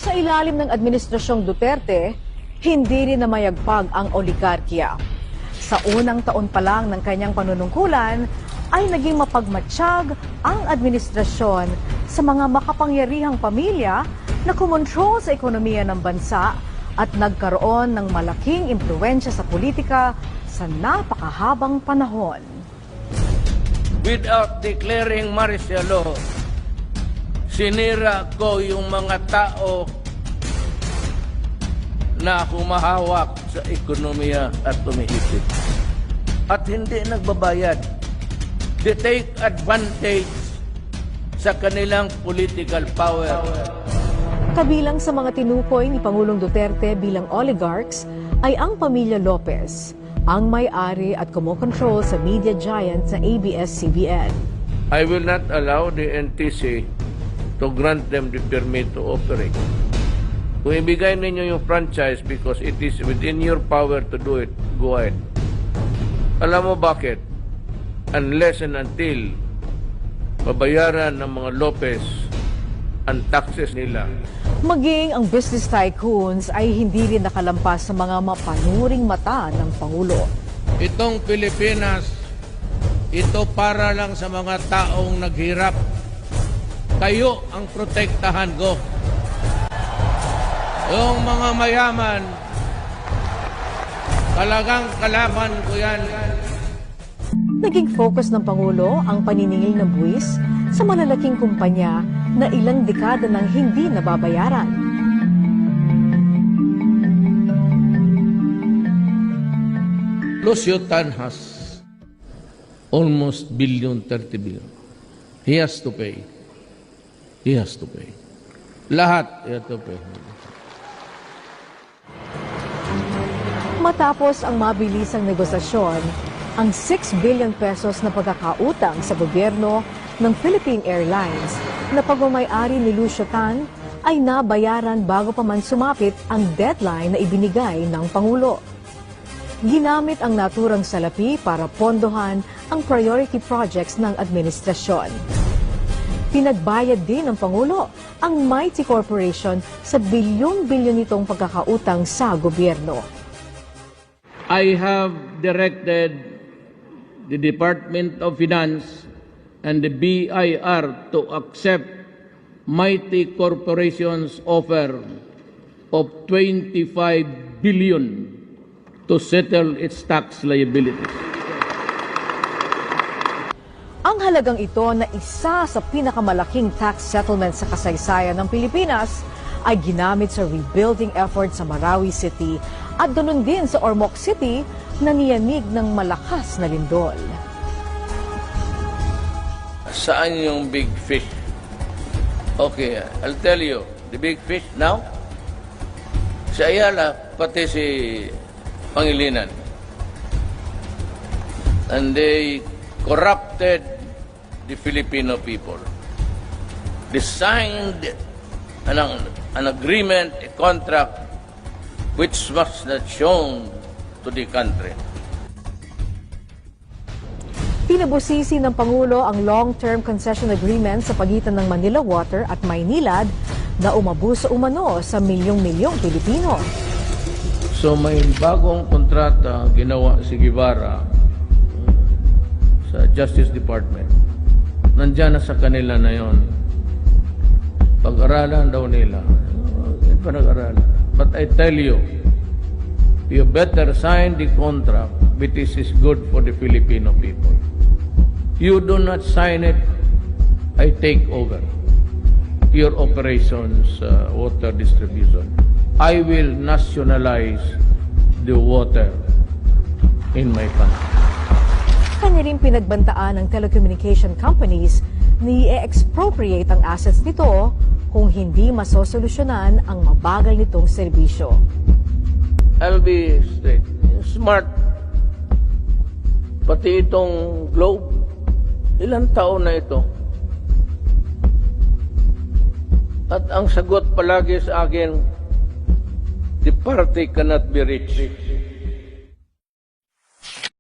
Sa ilalim ng Administrasyong Duterte, hindi rin namayagpag ang oligarkiya. Sa unang taon pa lang ng kanyang panunungkulan, ay naging mapagmatsyag ang administrasyon sa mga makapangyarihang pamilya na kumontrol sa ekonomiya ng bansa at nagkaroon ng malaking impluwensya sa politika sa napakahabang panahon. Without declaring martial law, sinira ko yung mga tao na humahawak sa ekonomiya at umiisip. At hindi nagbabayad. They take advantage sa kanilang political power. Kabilang sa mga tinukoy ni Pangulong Duterte bilang oligarchs ay ang pamilya Lopez, ang may-ari at kumokontrol sa media giant sa ABS-CBN. I will not allow the NTC to grant them the permit to operate. Kung ibigay ninyo yung franchise because it is within your power to do it, go ahead. Alam mo bakit? Unless and until mabayaran ng mga Lopez ang taxes nila. Maging ang business tycoons ay hindi rin nakalampas sa mga mapanuring mata ng Pangulo. Itong Pilipinas, ito para lang sa mga taong naghirap. Kayo ang protektahan ko. Yung mga mayaman, talagang kalaban ko yan. Naging focus ng Pangulo ang paniningil ng buwis sa malalaking kumpanya na ilang dekada nang hindi nababayaran. Lucio Tan has almost $30 billion. He has to pay. He has to pay. Lahat, he has to pay. Matapos ang mabilisang negosasyon, ang 6 billion pesos na pagkakautang sa gobyerno ng Philippine Airlines na pagmamay-ari ni Lucio Tan ay nabayaran bago pa man sumapit ang deadline na ibinigay ng Pangulo. Ginamit ang naturang salapi para pondohan ang priority projects ng administrasyon. Pinagbayad din ng Pangulo ang Mighty Corporation sa bilyon-bilyon nitong pagkakautang sa gobyerno. I have directed the Department of Finance and the BIR to accept Mighty Corporation's offer of 25 billion to settle its tax liabilities. Ang halagang ito na isa sa pinakamalaking tax settlement sa kasaysayan ng Pilipinas ay ginamit sa rebuilding effort sa Marawi City at ganoon din sa Ormoc City na niyanig ng malakas na lindol. Saan yung big fish? Okay, I'll tell you. The big fish now, si Ayala, pati si Pangilinan. And they corrupted the Filipino people. They signed an agreement, a contract, which was not shown to the country. Pinabusisi ng Pangulo ang long-term concession agreement sa pagitan ng Manila Water at Maynilad na umabuso umano sa milyong-milyong Pilipino. So may bagong kontrata ginawa si Guevara sa Justice Department. Nandiyan na sa kanila na yon. Pag-aralan daw nila. Pag-aralan. But I tell you, you better sign the contract which is good for the Filipino people. You do not sign it, I take over your operations, water distribution. I will nationalize the water in my country. Kanya rin pinagbantaan ng telecommunication companies ni i-expropriate ang assets nito kung hindi masosolusyonan ang mabagal nitong serbisyo. I'll be straight. Smart. Pati itong Globe, ilang taon na ito. At ang sagot palagi sa akin, the party cannot be rich.